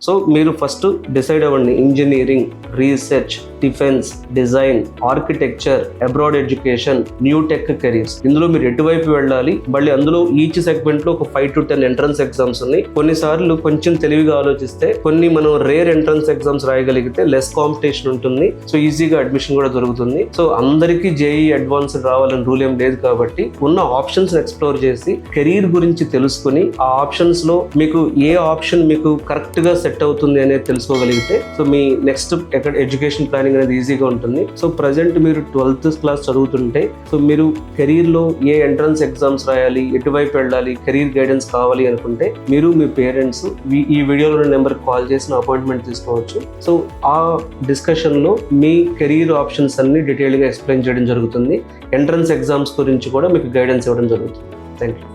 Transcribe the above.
So మీరు first decide అవ్వండి, engineering, research, defence, design, architecture, abroad education, new tech careers. ఇందులో మీరు ఎటువైపు వెళ్ళాలి, మళ్ళీ అందులో ఈచ్ సెగ్మెంట్ లో ఒక 5 to 10 ఎంట్రన్స్ ఎగ్జామ్స్ ఉన్నాయి. కొన్నిసార్లు కొంచెం తెలివిగా ఆలోచిస్తే కొన్ని మనం రేర్ ఎంట్రన్స్ ఎగ్జామ్స్ రాయగలిగితే లెస్ కాంపిటీషన్ ఉంటుంది, సో ఈజీగా అడ్మిషన్ కూడా దొరుకుతుంది. సో అందరికీ జేఈ అడ్వాన్స్ రావాలని రూల్ ఏం లేదు కాబట్టి ఉన్న ఆప్షన్స్ ఎక్స్ప్లోర్ చేసి కెరీర్ గురించి తెలుసుకుని ఆ ఆప్షన్స్ లో మీకు ఏ ఆప్షన్ మీకు కరెక్ట్ గా సెట్ అవుతుంది అనేది తెలుసుకోగలిగితే సో మీ నెక్స్ట్ ఎడ్యుకేషన్ ప్లానింగ్ అనేది ఈజీగా ఉంటుంది. సో ప్రజెంట్ మీరు 12th క్లాస్ చదువుతుంటే సో మీరు కెరీర్ లో ఏ ఎంట్రన్స్ ఎగ్జామ్స్ రాయాలి, ఎటువైపు వెళ్ళాలి, కెరీర్ గైడెన్స్ కావాలి అనుకుంటే మీరు మీ పేరెంట్స్ ఈ వీడియోలో నెంబర్ కాల్ చేసిన అపాయింట్మెంట్ తీసుకోవచ్చు. సో ఆ డిస్కషన్ లో మీ కెరీర్ ఆప్షన్స్ అన్ని డీటెయిల్ గా ఎక్స్ప్లెయిన్ చేయడం జరుగుతుంది. ఎంట్రన్స్ ఎగ్జామ్స్ గురించి కూడా మీకు గైడెన్స్ ఇవ్వడం జరుగుతుంది. Thank you.